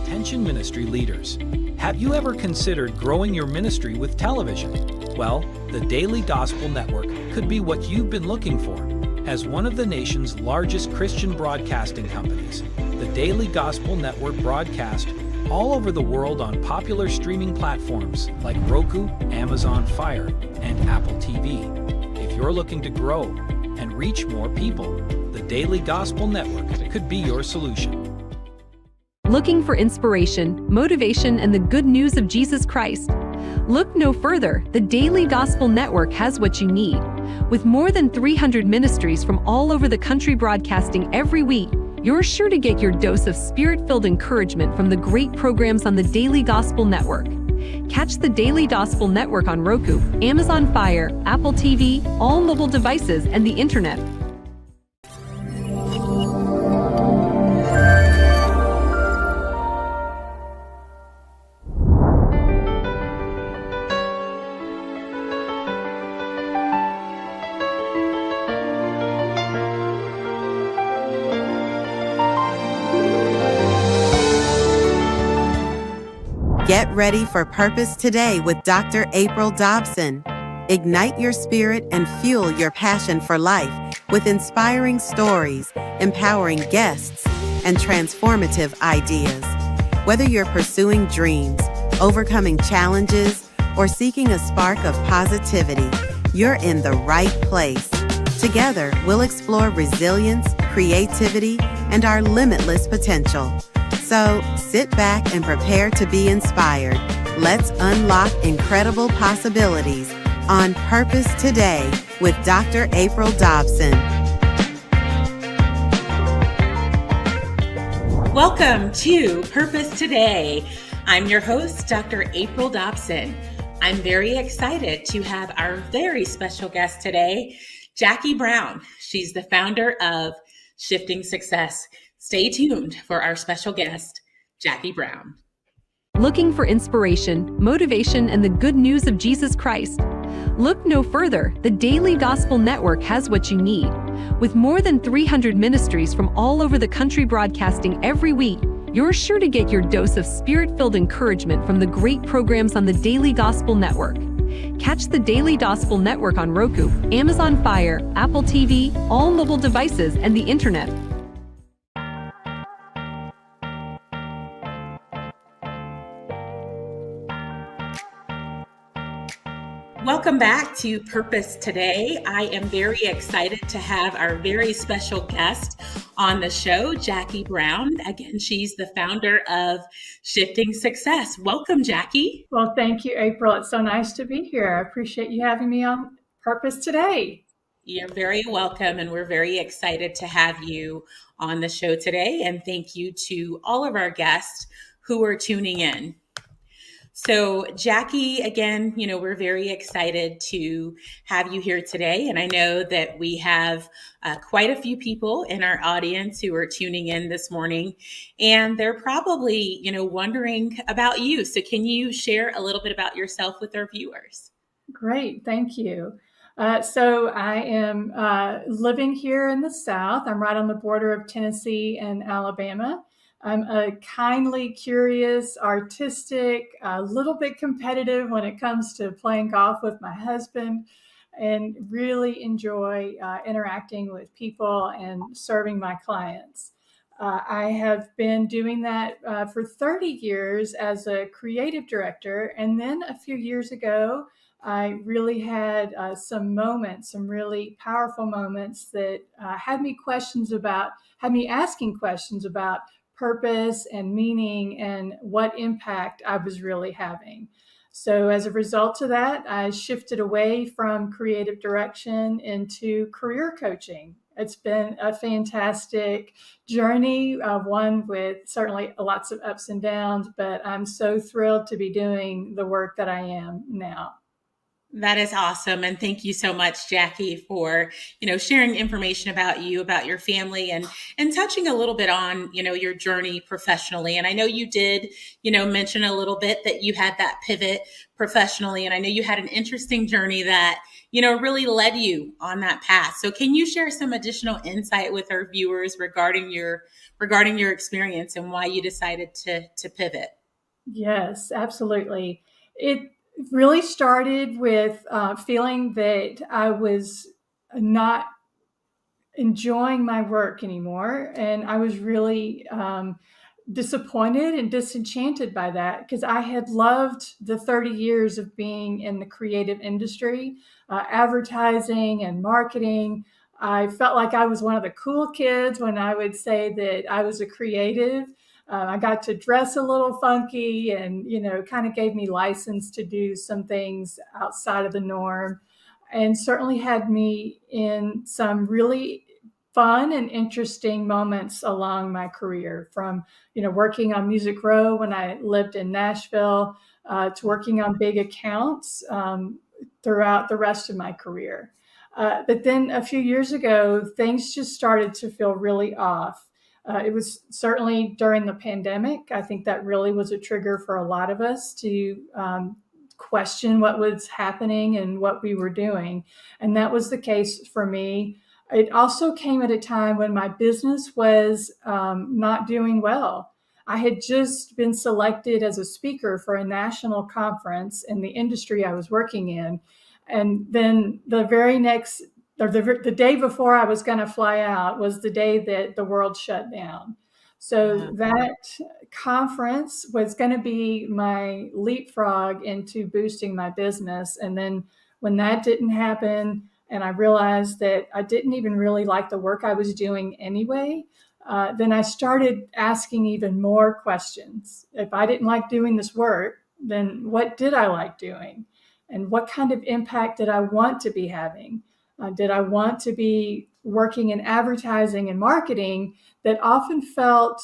Attention ministry leaders. Have you ever considered growing your ministry with television? Well, the Daily Gospel Network could be what you've been looking for. As one of the nation's largest Christian broadcasting companies, the Daily Gospel Network broadcasts all over the world on popular streaming platforms like Roku, Amazon Fire, and Apple TV. If you're looking to grow and reach more people, the Daily Gospel Network could be your solution. Looking for inspiration, motivation, and the good news of Jesus Christ? Look no further. The Daily Gospel Network has what you need. With more than 300 ministries from all over the country broadcasting every week, you're sure to get your dose of spirit-filled encouragement from the great programs on the Daily Gospel Network. Catch the Daily Gospel Network on Roku, Amazon Fire, Apple TV, all mobile devices, and the internet. Get ready for Purpose Today with Dr. April Dobson. Ignite your spirit and fuel your passion for life with inspiring stories, empowering guests, and transformative ideas. Whether you're pursuing dreams, overcoming challenges, or seeking a spark of positivity, you're in the right place. Together, we'll explore resilience, creativity, and our limitless potential. So sit back and prepare to be inspired. Let's unlock incredible possibilities on Purpose Today with Dr. April Dobson. Welcome to Purpose Today. I'm your host, Dr. April Dobson. I'm very excited to have our very special guest today, Jackie Brown. She's the founder of Shifting Success. Stay tuned for our special guest, Jackie Brown. Looking for inspiration, motivation, and the good news of Jesus Christ? Look no further. The Daily Gospel Network has what you need. With more than 300 ministries from all over the country broadcasting every week, you're sure to get your dose of spirit-filled encouragement from the great programs on the Daily Gospel Network. Catch the Daily Gospel Network on Roku, Amazon Fire, Apple TV, all mobile devices, and the internet. Welcome back to Purpose Today. I am very excited to have our very special guest on the show, Jackie Brown. Again, she's the founder of Shifting Success. Welcome, Jackie. Well, thank you, April. It's so nice to be here. I appreciate you having me on Purpose Today. You're very welcome, and we're very excited to have you on the show today. And thank you to all of our guests who are tuning in. So Jackie, again, we're very excited to have you here today. And I know that we have quite a few people in our audience who are tuning in this morning, and they're probably, wondering about you. So can you share a little bit about yourself with our viewers? Great. Thank you. So I am living here in the South. I'm right on the border of Tennessee and Alabama. I'm a kindly curious, artistic, a little bit competitive when it comes to playing golf with my husband, and really enjoy interacting with people and serving my clients. I have been doing that for 30 years as a creative director. And then a few years ago, I really had some really powerful moments that had me asking questions about purpose and meaning and what impact I was really having. So as a result of that, I shifted away from creative direction into career coaching. It's been a fantastic journey, one with certainly lots of ups and downs, but I'm so thrilled to be doing the work that I am now. That is awesome. And thank you so much, Jackie, for, sharing information about you, about your family, and touching a little bit on, your journey professionally. And I know you did, mention a little bit that you had that pivot professionally. And I know you had an interesting journey that, really led you on that path. So can you share some additional insight with our viewers regarding your experience and why you decided to pivot? Yes, absolutely. It really started with feeling that I was not enjoying my work anymore. And I was really disappointed and disenchanted by that because I had loved the 30 years of being in the creative industry, advertising and marketing. I felt like I was one of the cool kids when I would say that I was a creative. I got to dress a little funky and, kind of gave me license to do some things outside of the norm, and certainly had me in some really fun and interesting moments along my career, from working on Music Row when I lived in Nashville, to working on big accounts throughout the rest of my career. But then a few years ago, things just started to feel really off. It was certainly during the pandemic. I think that really was a trigger for a lot of us to question what was happening and what we were doing. And that was the case for me. It also came at a time when my business was not doing well. I had just been selected as a speaker for a national conference in the industry I was working in. And then the very next, or the day before I was going to fly out, was the day that the world shut down. So that conference was going to be my leapfrog into boosting my business. And then when that didn't happen, and I realized that I didn't even really like the work I was doing anyway, then I started asking even more questions. If I didn't like doing this work, then what did I like doing? And what kind of impact did I want to be having? Did I want to be working in advertising and marketing that often felt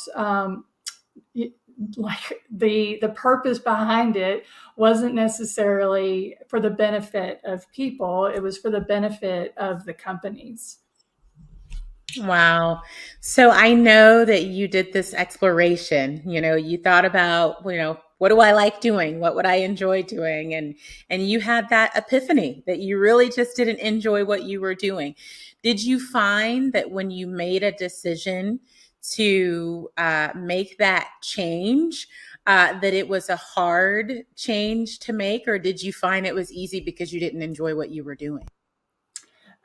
like the purpose behind it wasn't necessarily for the benefit of people, it was for the benefit of the companies. Wow. So I know that you did this exploration, you thought about, what do I like doing? What would I enjoy doing? And you had that epiphany that you really just didn't enjoy what you were doing. Did you find that when you made a decision to make that change, that it was a hard change to make, or did you find it was easy because you didn't enjoy what you were doing?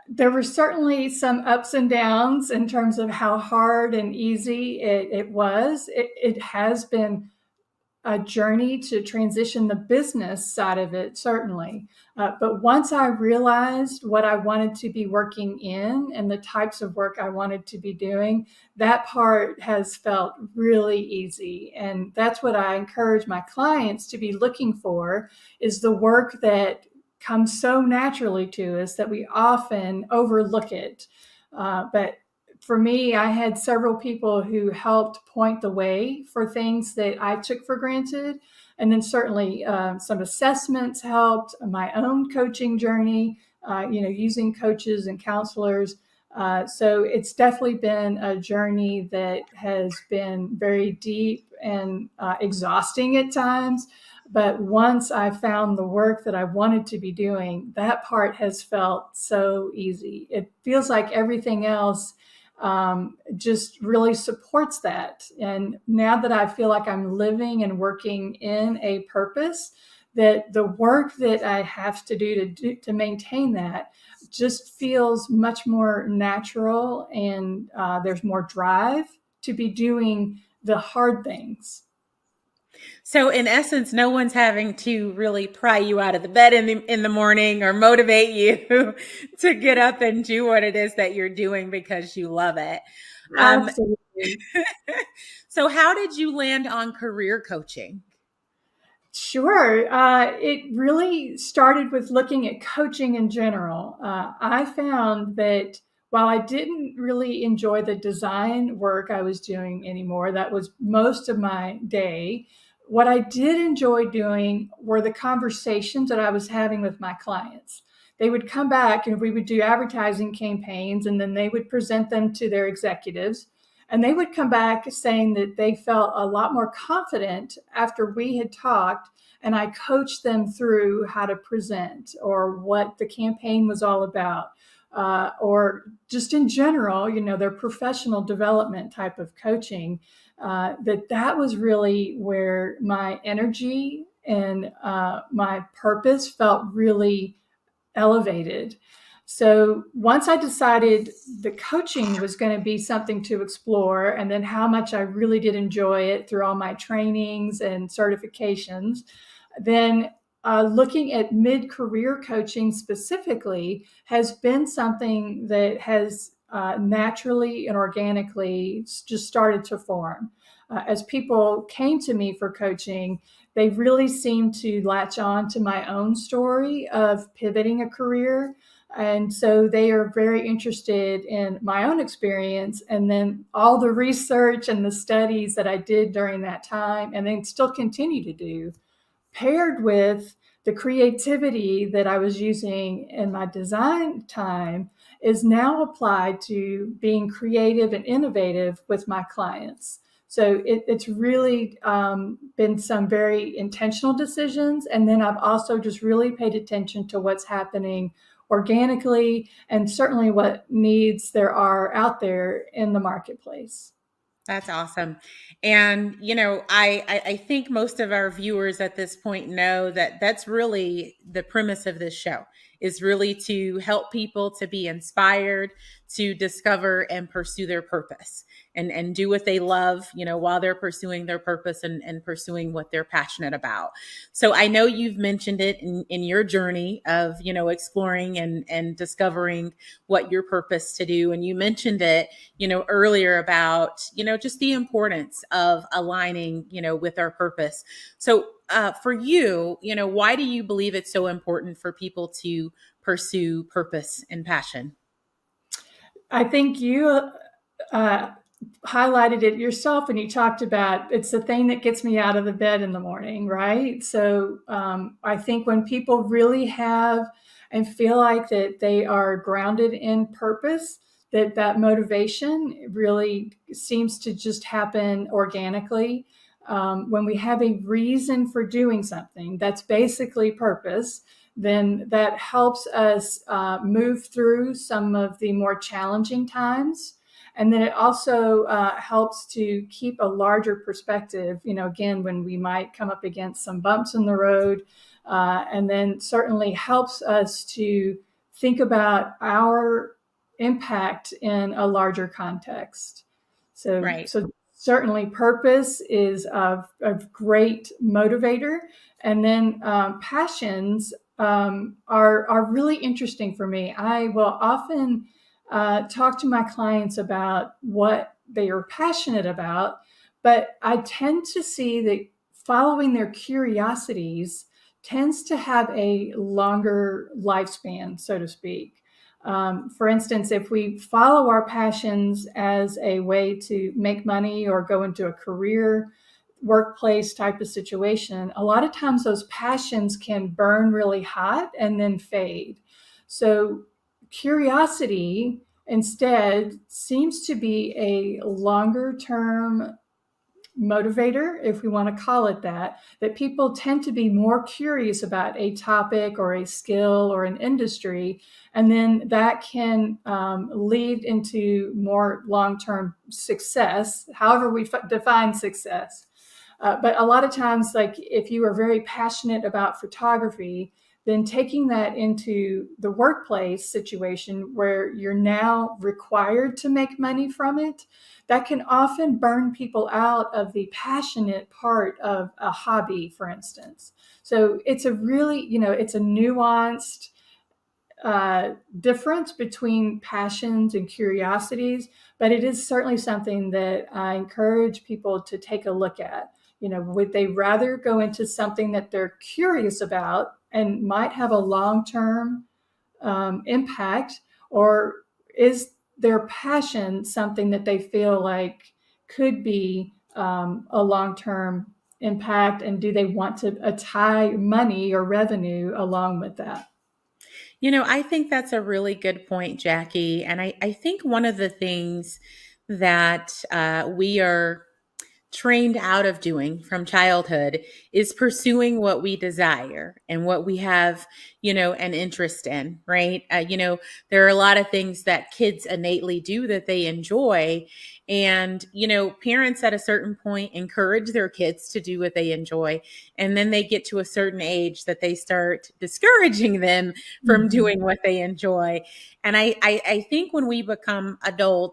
There were certainly some ups and downs in terms of how hard and easy it was. It has been a journey to transition the business side of it, certainly. But once I realized what I wanted to be working in and the types of work I wanted to be doing, that part has felt really easy. And that's what I encourage my clients to be looking for, is the work that comes so naturally to us that we often overlook it. But for me, I had several people who helped point the way for things that I took for granted. And then certainly some assessments helped, my own coaching journey, using coaches and counselors. So it's definitely been a journey that has been very deep and exhausting at times. But once I found the work that I wanted to be doing, that part has felt so easy. It feels like everything else just really supports that. And now that I feel like I'm living and working in a purpose, that the work that I have to do to maintain that just feels much more natural, and there's more drive to be doing the hard things. So in essence, no one's having to really pry you out of the bed in the morning or motivate you to get up and do what it is that you're doing because you love it. Absolutely. So how did you land on career coaching? Sure. It really started with looking at coaching in general. I found that while I didn't really enjoy the design work I was doing anymore, that was most of my day. What I did enjoy doing were the conversations that I was having with my clients. They would come back and we would do advertising campaigns, and then they would present them to their executives. And they would come back saying that they felt a lot more confident after we had talked and I coached them through how to present or what the campaign was all about, or just in general, their professional development type of coaching. That was really where my energy and my purpose felt really elevated. So once I decided the coaching was going to be something to explore, and then how much I really did enjoy it through all my trainings and certifications, then looking at mid-career coaching specifically has been something that has naturally and organically just started to form. As people came to me for coaching, they really seemed to latch on to my own story of pivoting a career. And so they are very interested in my own experience and then all the research and the studies that I did during that time and then still continue to do, paired with the creativity that I was using in my design time is now applied to being creative and innovative with my clients. So it's really been some very intentional decisions. And then I've also just really paid attention to what's happening organically and certainly what needs there are out there in the marketplace. That's awesome. And, I think most of our viewers at this point know that that's really the premise of this show, is really to help people to be inspired, to discover and pursue their purpose and do what they love, while they're pursuing their purpose and pursuing what they're passionate about. So I know you've mentioned it in your journey of, exploring and discovering what your purpose to do. And you mentioned it, earlier about, just the importance of aligning, with our purpose. So for you, why do you believe it's so important for people to pursue purpose and passion? I think you highlighted it yourself when you talked about it's the thing that gets me out of the bed in the morning, right? So I think when people really have and feel like that they are grounded in purpose, that motivation really seems to just happen organically. When we have a reason for doing something, that's basically purpose, then that helps us move through some of the more challenging times. And then it also helps to keep a larger perspective, again, when we might come up against some bumps in the road, and then certainly helps us to think about our impact in a larger context. So, Right. so certainly purpose is a great motivator. And then passions are really interesting for me. I will often talk to my clients about what they are passionate about, but I tend to see that following their curiosities tends to have a longer lifespan, so to speak. For instance, if we follow our passions as a way to make money or go into a career, workplace type of situation, a lot of times those passions can burn really hot and then fade. So curiosity instead seems to be a longer term motivator, if we want to call it that people tend to be more curious about a topic or a skill or an industry. And then that can lead into more long-term success, however we define success. But a lot of times, like if you are very passionate about photography, then taking that into the workplace situation where you're now required to make money from it, that can often burn people out of the passionate part of a hobby, for instance. So it's a really, it's a nuanced difference between passions and curiosities, but it is certainly something that I encourage people to take a look at. Would they rather go into something that they're curious about and might have a long-term impact, or is their passion something that they feel like could be a long-term impact, and do they want to tie money or revenue along with that? I think that's a really good point, Jackie. And I think one of the things that we are trained out of doing from childhood is pursuing what we desire and what we have, an interest in, right? There are a lot of things that kids innately do that they enjoy. And, parents at a certain point encourage their kids to do what they enjoy. And then they get to a certain age that they start discouraging them from doing what they enjoy. And I think when we become adults,